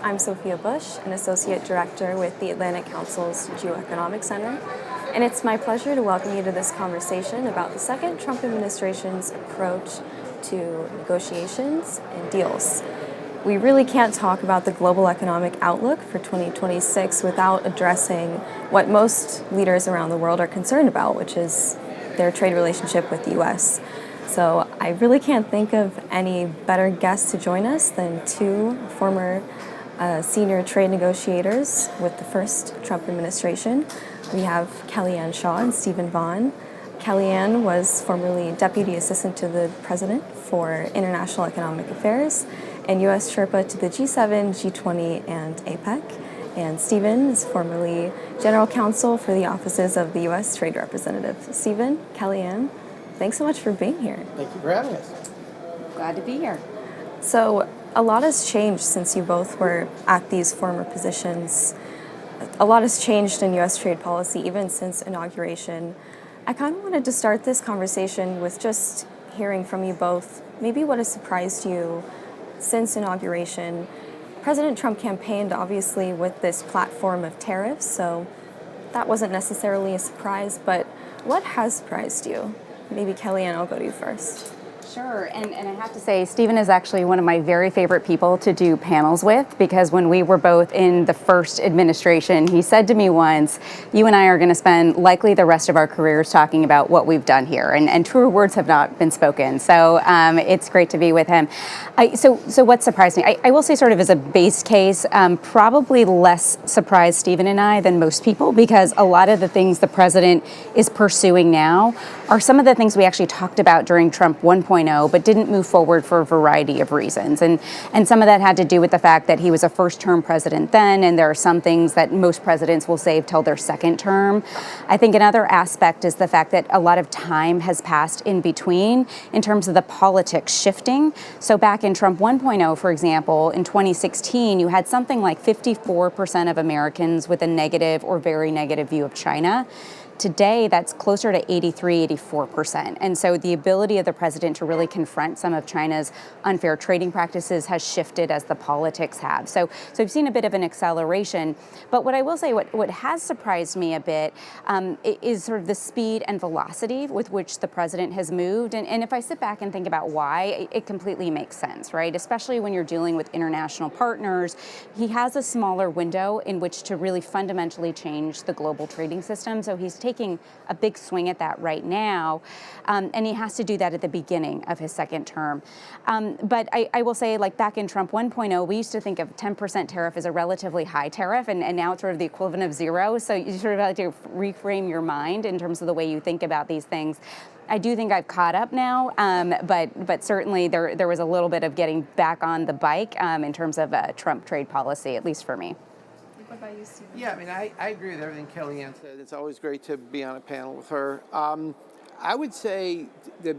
I'm Sophia Busch, an Associate Director with the Atlantic Council's GeoEconomics Center, and it's my pleasure to welcome you to this conversation about the second Trump administration's approach to negotiations and deals. We really can't talk about the global economic outlook for 2026 without addressing what most leaders around the world are concerned about, which is their trade relationship with the U.S. So I really can't think of any better guests to join us than two former senior trade negotiators with the first Trump administration. We have Kellyanne Shaw and Stephen Vaughn. Kellyanne was formerly Deputy Assistant to the President for International Economic Affairs and U.S. Sherpa to the G7, G20, and APEC. And Stephen is formerly General Counsel for the offices of the U.S. Trade Representative. Stephen, Kellyanne, thanks so much for being here. Thank you for having us. Glad to be here. So a lot has changed since you both were at these former positions. A lot has changed in U.S. trade policy even since inauguration. I kind of wanted to start this conversation with just hearing from you both maybe what has surprised you since inauguration. President Trump campaigned obviously with this platform of tariffs, so that wasn't necessarily a surprise, but what has surprised you? Maybe Kellyanne, I'll go to you first. Sure, and I have to say, Stephen is actually one of my very favorite people to do panels with, because when we were both in the first administration, he said to me once, you and I are going to spend likely the rest of our careers talking about what we've done here, and truer words have not been spoken, so it's great to be with him. So what surprised me? I will say sort of as a base case, probably less surprised Stephen and I than most people, because a lot of the things the president is pursuing now are some of the things we actually talked about during Trump 1.0, but didn't move forward for a variety of reasons. And some of that had to do with the fact that he was a first-term president then, and there are some things that most presidents will save till their second term. I think another aspect is the fact that a lot of time has passed in between in terms of the politics shifting. So back in Trump 1.0, for example, in 2016, you had something like 54% of Americans with a negative or very negative view of China. Today, that's closer to 83, 84%. And so the ability of the president to really confront some of China's unfair trading practices has shifted as the politics have. So we've seen a bit of an acceleration. But what I will say, what has surprised me a bit is sort of the speed and velocity with which the president has moved. And if I sit back and think about why, it completely makes sense, right? Especially when you're dealing with international partners. He has a smaller window in which to really fundamentally change the global trading system. So he's taking a big swing at that right now, and he has to do that at the beginning of his second term. But I will say, like back in Trump 1.0, we used to think of 10% tariff as a relatively high tariff, and now it's sort of the equivalent of zero. So you sort of have to reframe your mind in terms of the way you think about these things. I do think I've caught up now, but certainly there was a little bit of getting back on the bike in terms of Trump trade policy, at least for me. What about you, Stephen? Yeah, I mean, I agree with everything Kellyanne said. It's always great to be on a panel with her. I would say that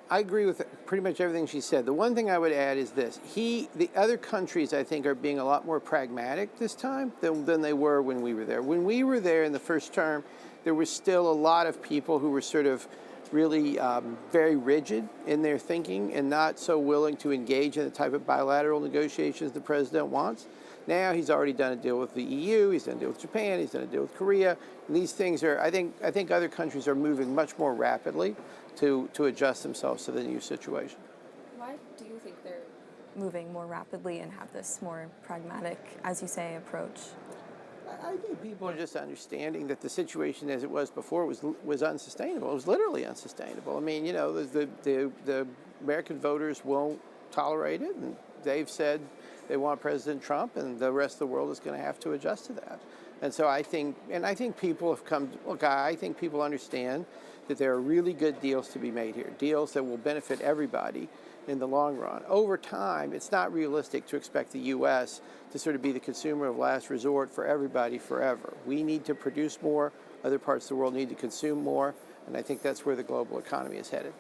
I agree with pretty much everything she said. The one thing I would add is this. The other countries, I think, are being a lot more pragmatic this time than they were when we were there. When we were there in the first term, there was still a lot of people who were sort of really very rigid in their thinking and not so willing to engage in the type of bilateral negotiations the president wants. Now he's already done a deal with the EU, he's done a deal with Japan, he's done a deal with Korea. And these things are, I think other countries are moving much more rapidly to adjust themselves to the new situation. Why do you think they're moving more rapidly and have this more pragmatic, as you say, approach? I think people are just understanding that the situation as it was before was unsustainable. It was literally unsustainable. I mean, you know, the American voters won't tolerate it, and they've said they want President Trump, and the rest of the world is going to have to adjust to that. And so I think people have come, look, I think people understand that there are really good deals to be made here, deals that will benefit everybody in the long run. Over time, it's not realistic to expect the U.S. to sort of be the consumer of last resort for everybody forever. We need to produce more, other parts of the world need to consume more, and I think that's where the global economy is headed.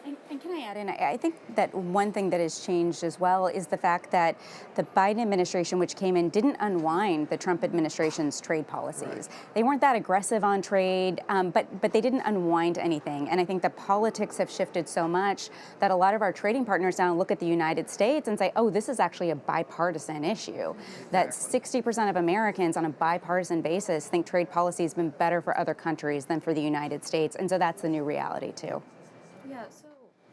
And can I add in, I think that one thing that has changed as well is the fact that the Biden administration, which came in, didn't unwind the Trump administration's trade policies. Right. They weren't that aggressive on trade, but they didn't unwind anything. And I think the politics have shifted so much that a lot of our trading partners now look at the United States and say, oh, this is actually a bipartisan issue. Exactly. That 60% of Americans on a bipartisan basis think trade policy has been better for other countries than for the United States. And so that's the new reality, too. Yeah, so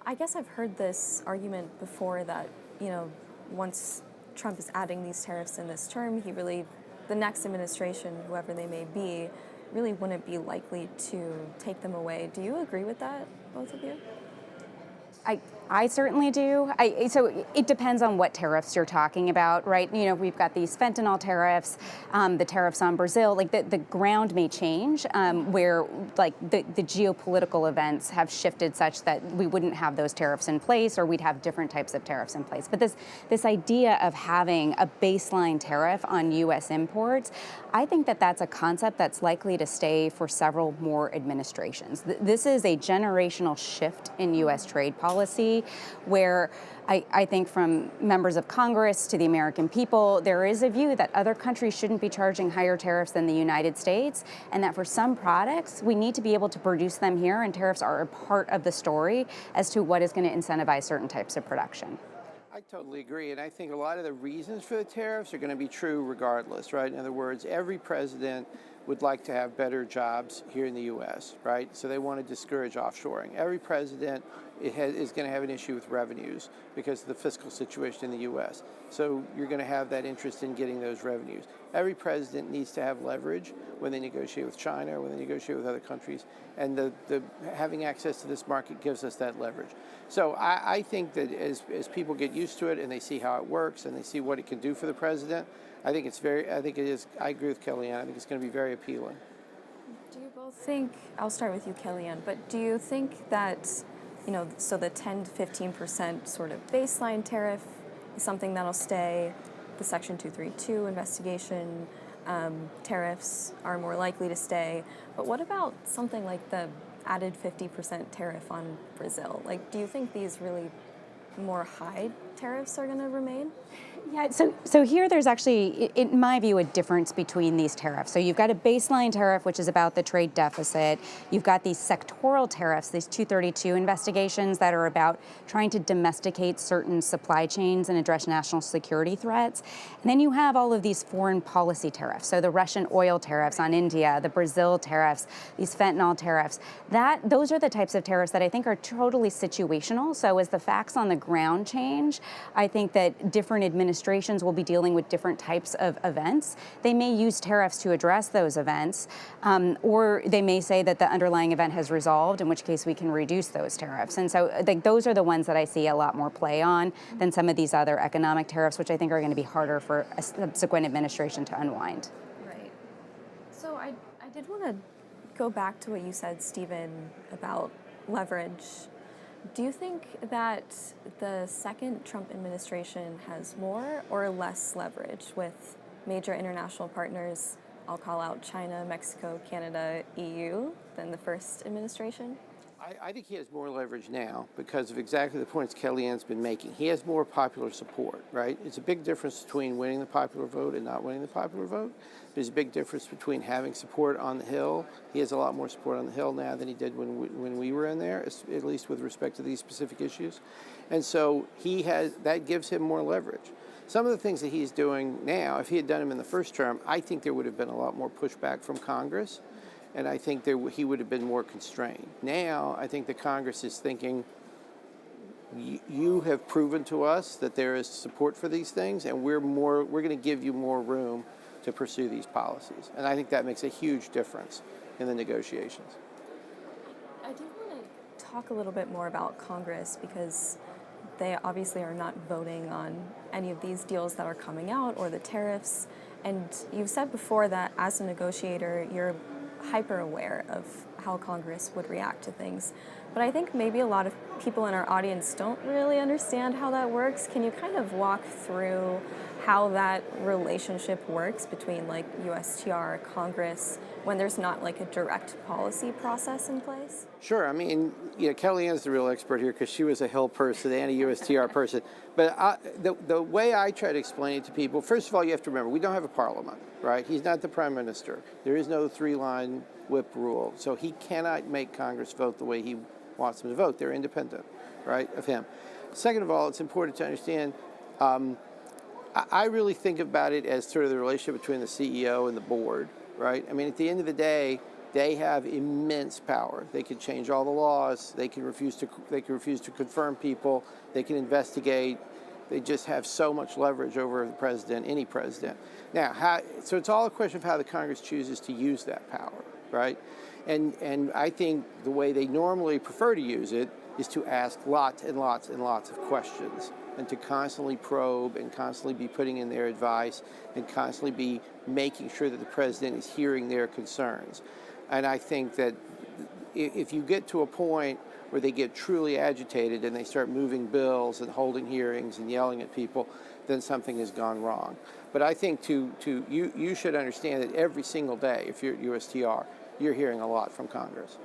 I guess I've heard this argument before that, once Trump is adding these tariffs in this term, the next administration, whoever they may be, really wouldn't be likely to take them away. Do you agree with that, both of you? I certainly do. So it depends on what tariffs you're talking about, right? We've got these fentanyl tariffs, the tariffs on Brazil. Like the ground may change where like the geopolitical events have shifted such that we wouldn't have those tariffs in place, or we'd have different types of tariffs in place. But this idea of having a baseline tariff on U.S. imports, I think that that's a concept that's likely to stay for several more administrations. This is a generational shift in U.S. trade policy, where I think from members of Congress to the American people, there is a view that other countries shouldn't be charging higher tariffs than the United States, and that for some products, we need to be able to produce them here, and tariffs are a part of the story as to what is going to incentivize certain types of production. I totally agree, and I think a lot of the reasons for the tariffs are going to be true regardless, right? In other words, every president would like to have better jobs here in the U.S., right? So they want to discourage offshoring. Every president is going to have an issue with revenues because of the fiscal situation in the U.S. So you're going to have that interest in getting those revenues. Every president needs to have leverage when they negotiate with China or when they negotiate with other countries, and the having access to this market gives us that leverage. So I think that as people get used to it and they see how it works and they see what it can do for the president, I think I agree with Kellyanne. I think it's going to be very appealing. Do you both think, I'll start with you, Kellyanne, but do you think that, so the 10 to 15% sort of baseline tariff is something that'll stay? The Section 232 investigation tariffs are more likely to stay. But what about something like the added 50% tariff on Brazil? Like, do you think these really more high tariffs are going to remain? Yeah, so here there's actually, in my view, a difference between these tariffs. So you've got a baseline tariff, which is about the trade deficit. You've got these sectoral tariffs, these 232 investigations that are about trying to domesticate certain supply chains and address national security threats. And then you have all of these foreign policy tariffs. So the Russian oil tariffs on India, the Brazil tariffs, these fentanyl tariffs. Those are the types of tariffs that I think are totally situational. So as the facts on the ground change, I think that different administrations will be dealing with different types of events. They may use tariffs to address those events, or they may say that the underlying event has resolved, in which case we can reduce those tariffs. And so those are the ones that I see a lot more play on than some of these other economic tariffs, which I think are going to be harder for a subsequent administration to unwind. Right. So I did want to go back to what you said, Stephen, about leverage. Do you think that the second Trump administration has more or less leverage with major international partners, I'll call out China, Mexico, Canada, EU, than the first administration? I think he has more leverage now because of exactly the points Kellyanne's been making. He has more popular support, right? It's a big difference between winning the popular vote and not winning the popular vote. There's a big difference between having support on the Hill. He has a lot more support on the Hill now than he did when we were in there, at least with respect to these specific issues. And so that gives him more leverage. Some of the things that he's doing now, if he had done them in the first term, I think there would have been a lot more pushback from Congress. And I think he would have been more constrained. Now, I think the Congress is thinking, you have proven to us that there is support for these things, and we're going to give you more room to pursue these policies. And I think that makes a huge difference in the negotiations. I do want to talk a little bit more about Congress, because they obviously are not voting on any of these deals that are coming out or the tariffs. And you've said before that as a negotiator, you're hyper aware of how Congress would react to things. but I think maybe a lot of people in our audience don't really understand how that works. Can you kind of walk through how that relationship works between like USTR, Congress, when there's not like a direct policy process in place? Sure. I mean, Kellyanne's the real expert here because she was a Hill person and a USTR person. But the way I try to explain it to people, first of all, you have to remember, we don't have a parliament, right? He's not the prime minister. There is no three-line whip rule. So he cannot make Congress vote the way he wants them to vote. They're independent, right, of him. Second of all, it's important to understand, I really think about it as sort of the relationship between the CEO and the board, right? I mean, at the end of the day, they have immense power. They can change all the laws. They can refuse to confirm people. They can investigate. They just have so much leverage over the president, any president. Now, so it's all a question of how the Congress chooses to use that power, right? And I think the way they normally prefer to use it is to ask lots and lots and lots of questions, and to constantly probe and constantly be putting in their advice and constantly be making sure that the president is hearing their concerns. And I think that if you get to a point where they get truly agitated and they start moving bills and holding hearings and yelling at people, then something has gone wrong. But I think you should understand that every single day, if you're at USTR, you're hearing a lot from Congress.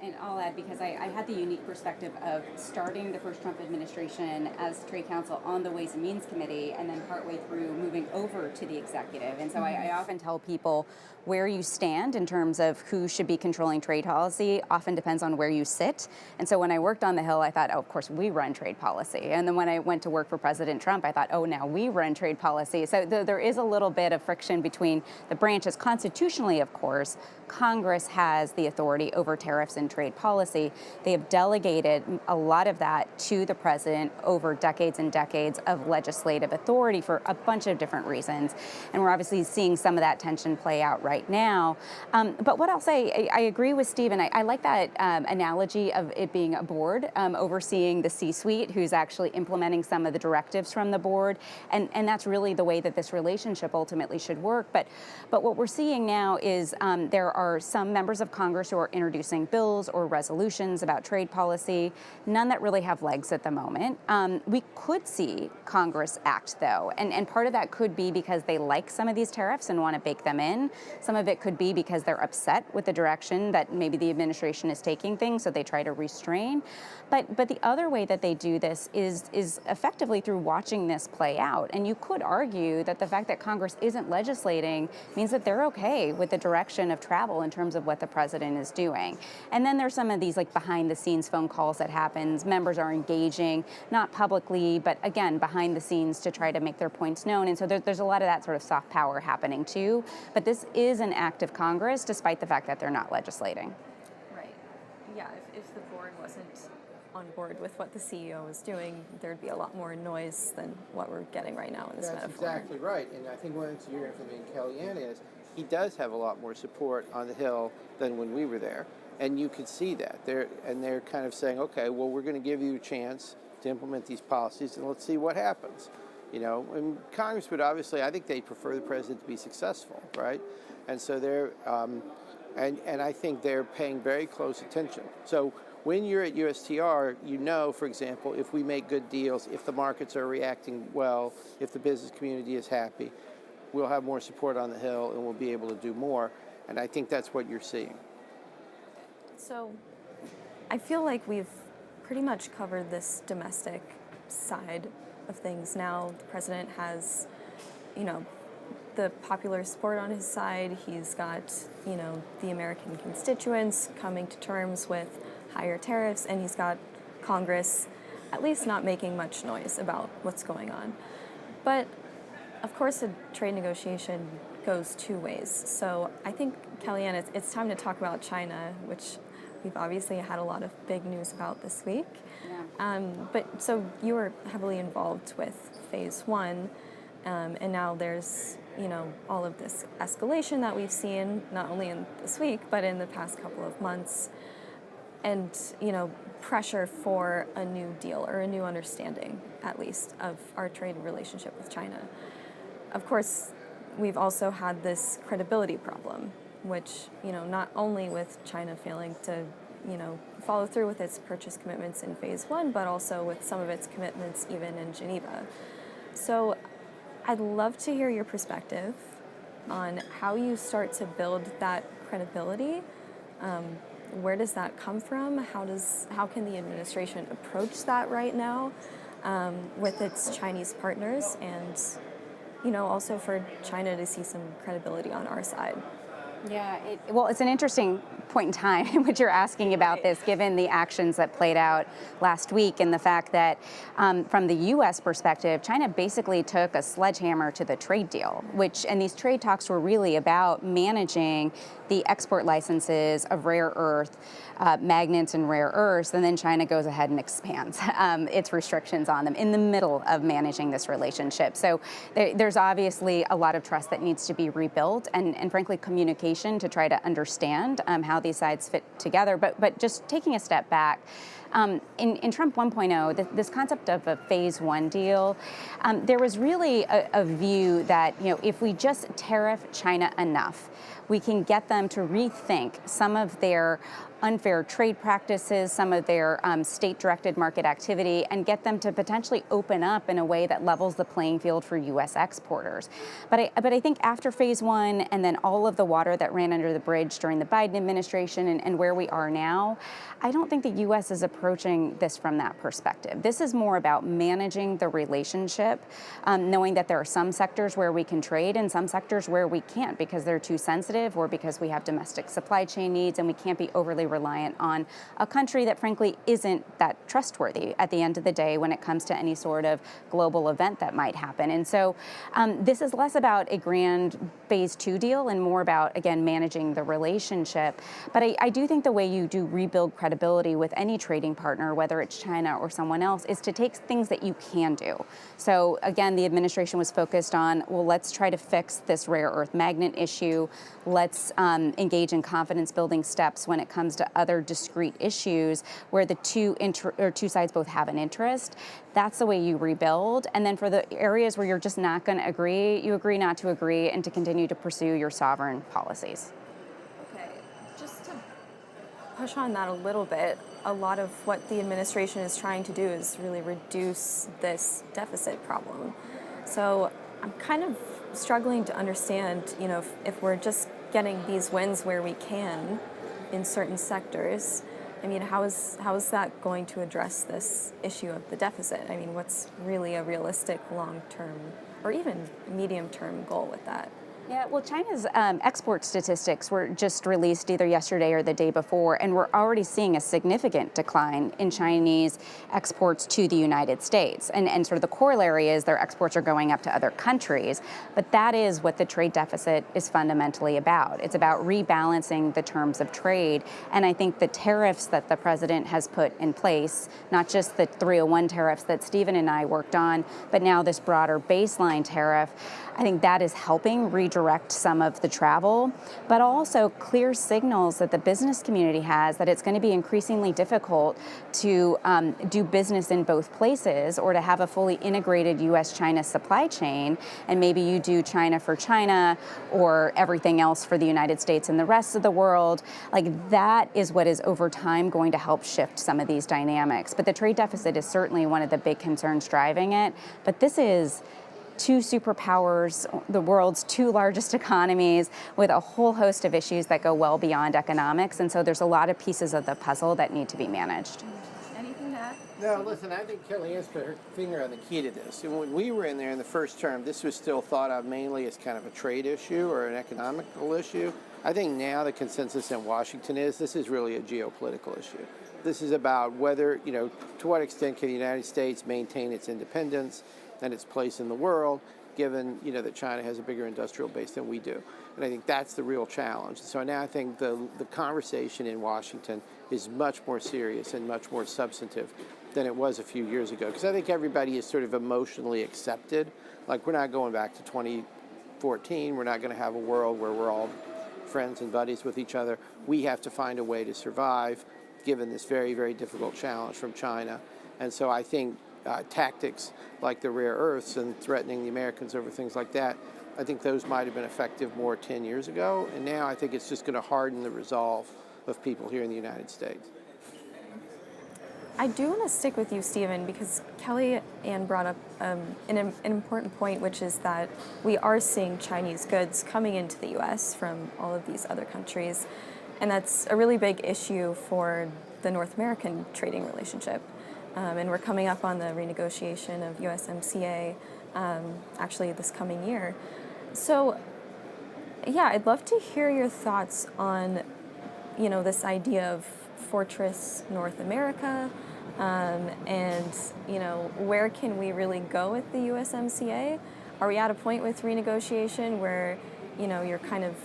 And I'll add, because I had the unique perspective of starting the first Trump administration as trade counsel on the Ways and Means Committee, and then partway through moving over to the executive. And so I often tell people where you stand in terms of who should be controlling trade policy often depends on where you sit. And so when I worked on the Hill, I thought, oh, of course, we run trade policy. And then when I went to work for President Trump, I thought, oh, now we run trade policy. So there is a little bit of friction between the branches. Constitutionally, of course, Congress has the authority over tariffs and trade policy. They have delegated a lot of that to the president over decades and decades of legislative authority for a bunch of different reasons. And we're obviously seeing some of that tension play out right now. But what I'll say, I agree with Stephen. I like that analogy of it being a board overseeing the C-suite who's actually implementing some of the directives from the board. And that's really the way that this relationship ultimately should work. But what we're seeing now is there are some members of Congress who are introducing bills or resolutions about trade policy, none that really have legs at the moment. We could see Congress act, though, and part of that could be because they like some of these tariffs and want to bake them in. Some of it could be because they're upset with the direction that maybe the administration is taking things, so they try to restrain. But the other way that they do this is effectively through watching this play out. And you could argue that the fact that Congress isn't legislating means that they're okay with the direction of travel in terms of what the president is doing. And then there's some of these like behind the scenes phone calls that happens. Members are engaging, not publicly, but again, behind the scenes to try to make their points known. And so there's a lot of that sort of soft power happening too. But this is an act of Congress, despite the fact that they're not legislating. Right. Yeah, if the board wasn't on board with what the CEO was doing, there'd be a lot more noise than what we're getting right now in this metaphor. That's exactly right. And I think one of the things you're hearing from Kellyanne is he does have a lot more support on the Hill than when we were there. And you could see that. They're kind of saying, okay, well, we're going to give you a chance to implement these policies, and let's see what happens. You know, and Congress would obviously, I think they prefer the president to be successful, right? And so they're, and I think they're paying very close attention. So when you're at USTR, you know, for example, if we make good deals, if the markets are reacting well, if the business community is happy, we'll have more support on the Hill and we'll be able to do more. And I think that's what you're seeing. So I feel like we've pretty much covered this domestic side of things now. The president has, you know, the popular support on his side. He's got, you know, the American constituents coming to terms with higher tariffs, and he's got Congress at least not making much noise about what's going on. But of course, a trade negotiation goes two ways. So I think, Kellyanne, it's time to talk about China, which we've obviously had a lot of big news about this week. Yeah. But so you were heavily involved with phase one, and now there's, you know, all of this escalation that we've seen, not only in this week, but in the past couple of months. And, you know, pressure for a new deal or a new understanding, at least, of our trade relationship with China. Of course, we've also had this credibility problem, which, you know, not only with China failing to, you know, follow through with its purchase commitments in phase one, but also with some of its commitments even in Geneva. So I'd love to hear your perspective on how you start to build that credibility. Where does that come from? How can the administration approach that right now with its Chinese partners, and also for China to see some credibility on our side? Yeah, well, it's an interesting point in time in which you're asking about this, given the actions that played out last week and the fact that from the U.S. perspective, China basically took a sledgehammer to the trade deal, and these trade talks were really about managing the export licenses of rare earth magnets and rare earths, and then China goes ahead and expands its restrictions on them in the middle of managing this relationship. So there's obviously a lot of trust that needs to be rebuilt, and frankly, communication to try to understand how these sides fit together. But just taking a step back, in Trump 1.0, this concept of a phase one deal, there was really a view that if we just tariff China enough, we can get them to rethink some of their unfair trade practices, some of their state-directed market activity, and get them to potentially open up in a way that levels the playing field for U.S. exporters. But I think after phase one, and then all of the water that ran under the bridge during the Biden administration and where we are now, I don't think the U.S. is approaching this from that perspective. This is more about managing the relationship, knowing that there are some sectors where we can trade and some sectors where we can't because they're too sensitive or because we have domestic supply chain needs and we can't be overly reliant on a country that frankly isn't that trustworthy at the end of the day when it comes to any sort of global event that might happen. And so this is less about a grand phase two deal and more about, again, managing the relationship. But I do think the way you do rebuild credibility with any trading partner, whether it's China or someone else, is to take things that you can do. So again, the administration was focused on, well, let's try to fix this rare earth magnet issue. Let's engage in confidence building steps when it comes to other discrete issues where the two sides both have an interest. That's the way you rebuild. And then for the areas where you're just not going to agree, you agree not to agree and to continue to pursue your sovereign policies. Okay, just to push on that a little bit, a lot of what the administration is trying to do is really reduce this deficit problem. So I'm kind of struggling to understand, if we're just getting these wins where we can in certain sectors, I mean, how is that going to address this issue of the deficit? I mean, what's really a realistic long-term or even medium-term goal with that? Yeah, well, China's export statistics were just released either yesterday or the day before, and we're already seeing a significant decline in Chinese exports to the United States. And sort of the corollary is their exports are going up to other countries. But that is what the trade deficit is fundamentally about. It's about rebalancing the terms of trade. And I think the tariffs that the president has put in place, not just the 301 tariffs that Stephen and I worked on, but now this broader baseline tariff, I think that is helping redirect some of the travel, but also clear signals that the business community has that it's going to be increasingly difficult to do business in both places or to have a fully integrated U.S.-China supply chain. And maybe you do China for China or everything else for the United States and the rest of the world. Like that is what is over time going to help shift some of these dynamics. But the trade deficit is certainly one of the big concerns driving it. But this is two superpowers, the world's two largest economies, with a whole host of issues that go well beyond economics. And so there's a lot of pieces of the puzzle that need to be managed. Anything to add? No, listen, I think Kellyanne's put her finger on the key to this. And when we were in there in the first term, this was still thought of mainly as kind of a trade issue or an economical issue. I think now the consensus in Washington is this is really a geopolitical issue. This is about whether, to what extent can the United States maintain its independence and its place in the world, given that China has a bigger industrial base than we do. And I think that's the real challenge. So now I think the conversation in Washington is much more serious and much more substantive than it was a few years ago. Because I think everybody is sort of emotionally accepted. Like, we're not going back to 2014. We're not going to have a world where we're all friends and buddies with each other. We have to find a way to survive, given this very, very difficult challenge from China. And so I think tactics like the rare earths and threatening the Americans over things like that, I think those might have been effective more 10 years ago. And now I think it's just going to harden the resolve of people here in the United States. I do want to stick with you, Stephen, because Kelly Ann brought up an important point, which is that we are seeing Chinese goods coming into the U.S. from all of these other countries, and that's a really big issue for the North American trading relationship. And we're coming up on the renegotiation of USMCA actually this coming year. So, yeah, I'd love to hear your thoughts on, this idea of Fortress North America, and where can we really go with the USMCA? Are we at a point with renegotiation where you're kind of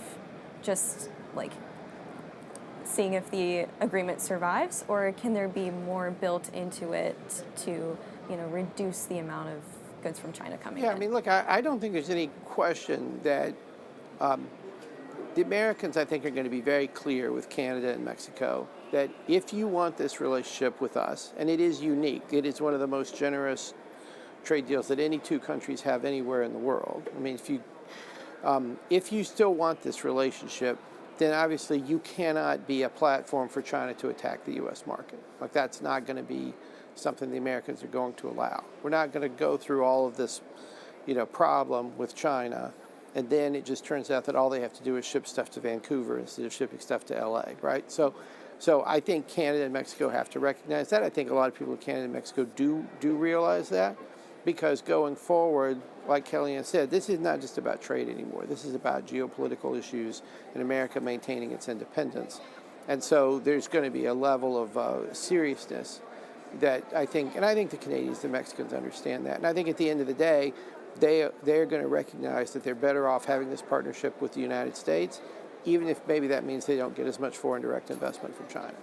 just like seeing if the agreement survives, or can there be more built into it to reduce the amount of goods from China coming in? Yeah, I mean, look, I don't think there's any question that the Americans, I think, are going to be very clear with Canada and Mexico that if you want this relationship with us, and it is unique, it is one of the most generous trade deals that any two countries have anywhere in the world. I mean, if you still want this relationship, then obviously you cannot be a platform for China to attack the U.S. market. Like, that's not going to be something the Americans are going to allow. We're not going to go through all of this, problem with China, and then it just turns out that all they have to do is ship stuff to Vancouver instead of shipping stuff to L.A., right? So I think Canada and Mexico have to recognize that. I think a lot of people in Canada and Mexico do realize that, because going forward, like Kellyanne said, this is not just about trade anymore. This is about geopolitical issues and America maintaining its independence. And so there's going to be a level of seriousness that I think the Canadians, the Mexicans understand that. And I think at the end of the day, they're going to recognize that they're better off having this partnership with the United States, even if maybe that means they don't get as much foreign direct investment from China.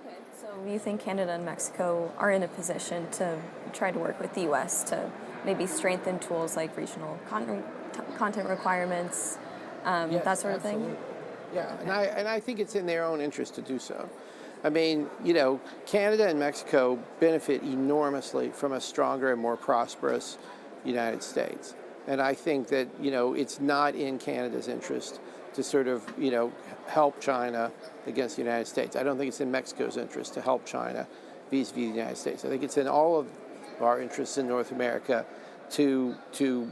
Okay. So you think Canada and Mexico are in a position to try to work with the U.S. to maybe strengthen tools like regional content requirements, Yes, that sort absolutely. of thing? Yeah, and I think it's in their own interest to do so. I mean, Canada and Mexico benefit enormously from a stronger and more prosperous United States. And I think that, it's not in Canada's interest to sort of, help China against the United States. I don't think it's in Mexico's interest to help China vis-a-vis the United States. I think it's in all of our interests in North America to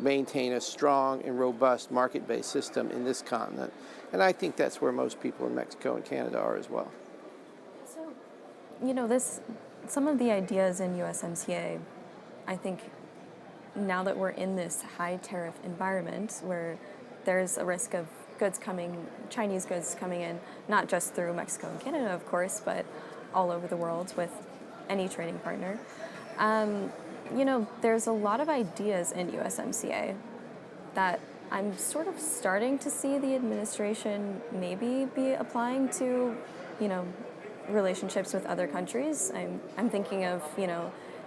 maintain a strong and robust market-based system in this continent. And I think that's where most people in Mexico and Canada are as well. So, some of the ideas in USMCA, I think now that we're in this high tariff environment where there's a risk of Chinese goods coming in, not just through Mexico and Canada, of course, but all over the world with any trading partner. There's a lot of ideas in USMCA that I'm sort of starting to see the administration maybe be applying to, relationships with other countries. I'm thinking of,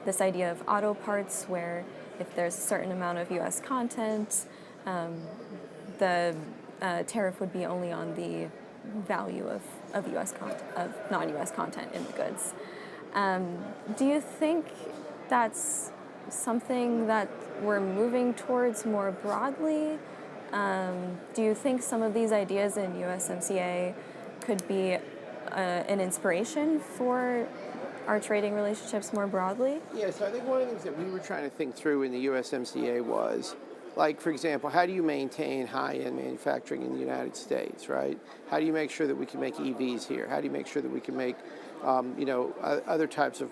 this idea of auto parts where if there's a certain amount of U.S. content, the tariff would be only on the value of U.S. content, of non-U.S. content in the goods. Do you think that's something that we're moving towards more broadly? Do you think some of these ideas in USMCA could be an inspiration for our trading relationships more broadly? Yeah, so I think one of the things that we were trying to think through in the USMCA was, like, for example, how do you maintain high-end manufacturing in the United States, right? How do you make sure that we can make EVs here? How do you make sure that we can make, other types of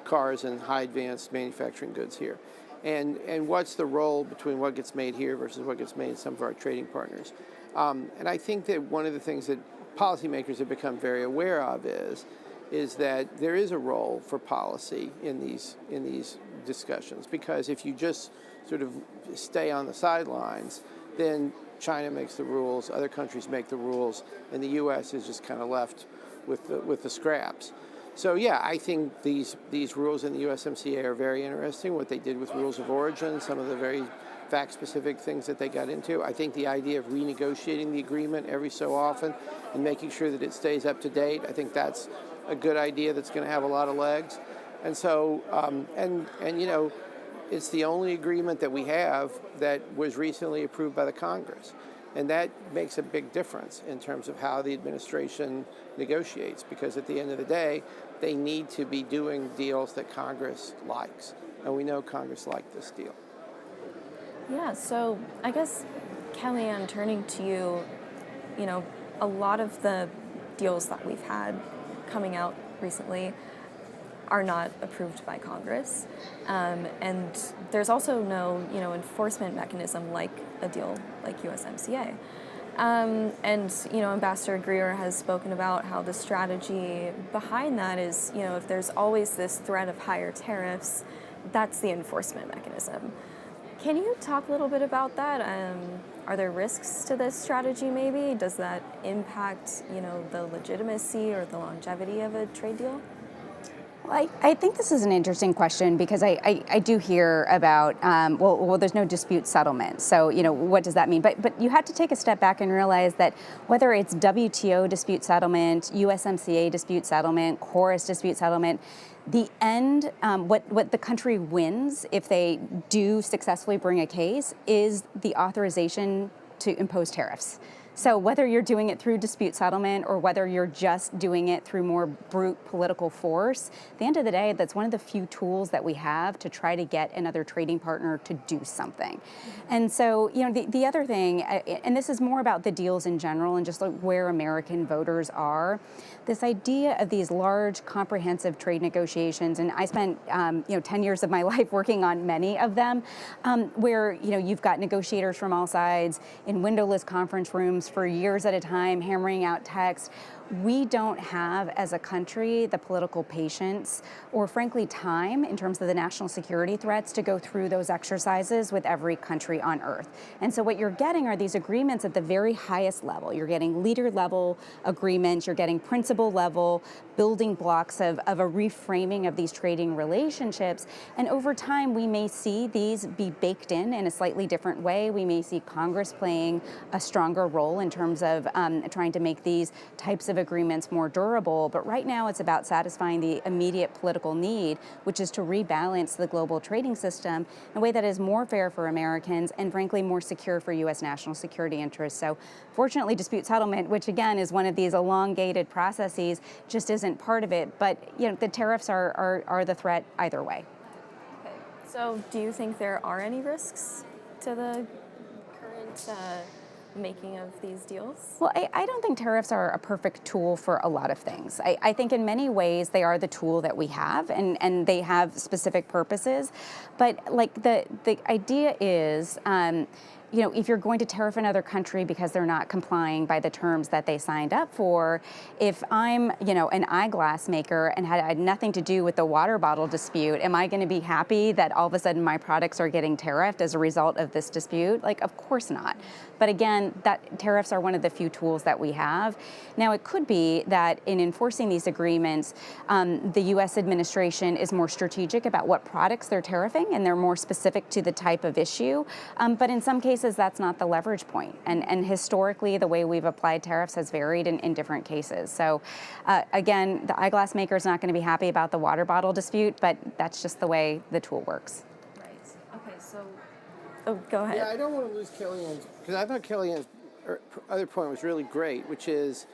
cars and high-advanced manufacturing goods here? And what's the role between what gets made here versus what gets made in some of our trading partners? And I think that one of the things that policymakers have become very aware of is that there is a role for policy in these discussions, because if you just sort of stay on the sidelines, then China makes the rules, other countries make the rules, and the U.S. is just kind of left with the scraps. So yeah, I think these rules in the USMCA are very interesting. What they did with rules of origin, some of the very fact-specific things that they got into. I think the idea of renegotiating the agreement every so often and making sure that it stays up to date, I think that's a good idea that's going to have a lot of legs. And so, it's the only agreement that we have that was recently approved by the Congress. And that makes a big difference in terms of how the administration negotiates, because at the end of the day, they need to be doing deals that Congress likes. And we know Congress liked this deal. Yeah, so I guess, Kellyanne, turning to you, a lot of the deals that we've had coming out recently are not approved by Congress. And there's also no, enforcement mechanism like a deal like USMCA. And, Ambassador Greer has spoken about how the strategy behind that is, if there's always this threat of higher tariffs, that's the enforcement mechanism. Can you talk a little bit about that? Are there risks to this strategy maybe? Does that impact, the legitimacy or the longevity of a trade deal? Well, I think this is an interesting question because I do hear about, there's no dispute settlement. So, what does that mean? But you have to take a step back and realize that whether it's WTO dispute settlement, USMCA dispute settlement, Chorus dispute settlement, the end, what the country wins if they do successfully bring a case is the authorization to impose tariffs. So whether you're doing it through dispute settlement or whether you're just doing it through more brute political force, at the end of the day, that's one of the few tools that we have to try to get another trading partner to do something. And so, the other thing, and this is more about the deals in general and just like where American voters are, this idea of these large, comprehensive trade negotiations, and I spent 10 years of my life working on many of them, where you've got negotiators from all sides in windowless conference rooms for years at a time, hammering out text. We don't have, as a country, the political patience or, frankly, time in terms of the national security threats to go through those exercises with every country on earth. And so what you're getting are these agreements at the very highest level. You're getting leader-level agreements. You're getting principal-level building blocks of a reframing of these trading relationships. And over time, we may see these be baked in a slightly different way. We may see Congress playing a stronger role in terms of trying to make these types of agreements more durable, but right now it's about satisfying the immediate political need, which is to rebalance the global trading system in a way that is more fair for Americans and frankly more secure for U.S. national security interests. So fortunately, dispute settlement, which again is one of these elongated processes, just isn't part of it, but the tariffs are the threat either way. Okay. So do you think there are any risks to the current making of these deals? Well, I don't think tariffs are a perfect tool for a lot of things. I think in many ways they are the tool that we have, and they have specific purposes. But like the idea is, if you're going to tariff another country because they're not complying by the terms that they signed up for, if I'm, an eyeglass maker and had nothing to do with the water bottle dispute, am I going to be happy that all of a sudden my products are getting tariffed as a result of this dispute? Like, of course not. But again, that tariffs are one of the few tools that we have. Now, it could be that in enforcing these agreements, the U.S. administration is more strategic about what products they're tariffing, and they're more specific to the type of issue. But in some cases, that's not the leverage point. And historically, the way we've applied tariffs has varied in different cases. So again, the eyeglass maker is not going to be happy about the water bottle dispute, but that's just the way the tool works. Right. Okay, so, go ahead. Yeah, I don't want to lose Kellyanne's, because I thought Kellyanne's other point was really great, which is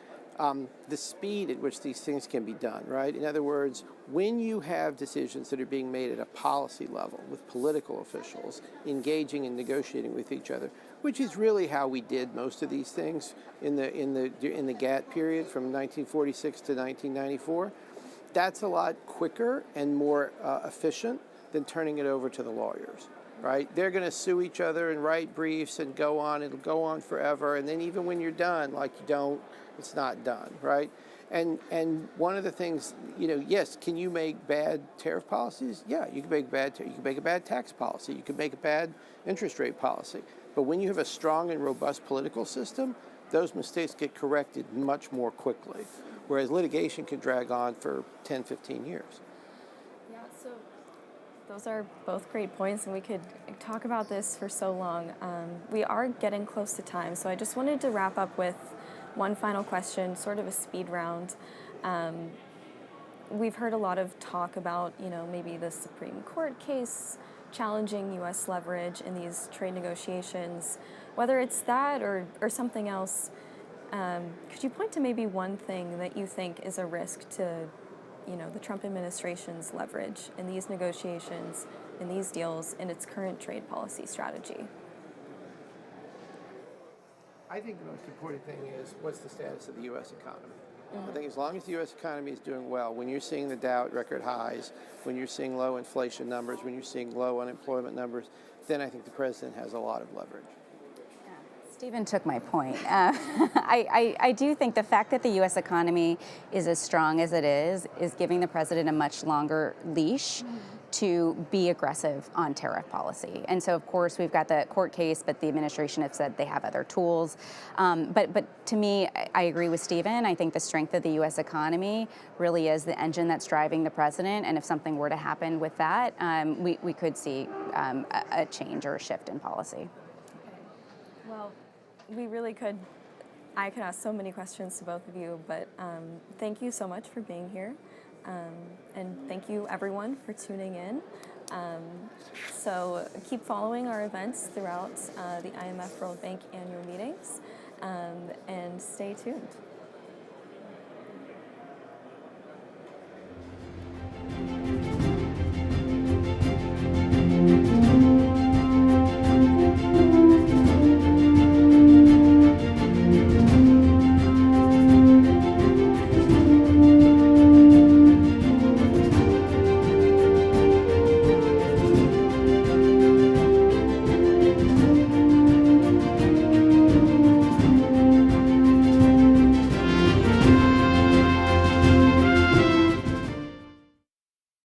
the speed at which these things can be done, right? In other words, when you have decisions that are being made at a policy level with political officials engaging and negotiating with each other, which is really how we did most of these things in the GATT period from 1946 to 1994, that's a lot quicker and more efficient than turning it over to the lawyers. Right? They're going to sue each other and write briefs and go on. It'll go on forever. And then even when you're done, it's not done, right? And one of the things, yes, can you make bad tariff policies? Yeah, you can make you can make a bad tax policy. You can make a bad interest rate policy. But when you have a strong and robust political system, those mistakes get corrected much more quickly, whereas litigation can drag on for 10, 15 years. Those are both great points, and we could talk about this for so long. We are getting close to time, so I just wanted to wrap up with one final question, sort of a speed round. We've heard a lot of talk about, maybe the Supreme Court case challenging U.S. leverage in these trade negotiations. Whether it's that or something else, could you point to maybe one thing that you think is a risk to the Trump administration's leverage in these negotiations, in these deals, in its current trade policy strategy? I think the most important thing is what's the status of the U.S. economy. I think as long as the U.S. economy is doing well, when you're seeing the Dow at record highs, when you're seeing low inflation numbers, when you're seeing low unemployment numbers, then I think the president has a lot of leverage. Stephen took my point. I do think the fact that the U.S. economy is as strong as it is giving the president a much longer leash to be aggressive on tariff policy. And so, of course, we've got the court case, but the administration have said they have other tools. But to me, I agree with Stephen. I think the strength of the U.S. economy really is the engine that's driving the president. And if something were to happen with that, we could see a change or a shift in policy. Well, we really could. I could ask so many questions to both of you, but thank you so much for being here. And thank you, everyone, for tuning in. So keep following our events throughout the IMF World Bank annual meetings, and stay tuned.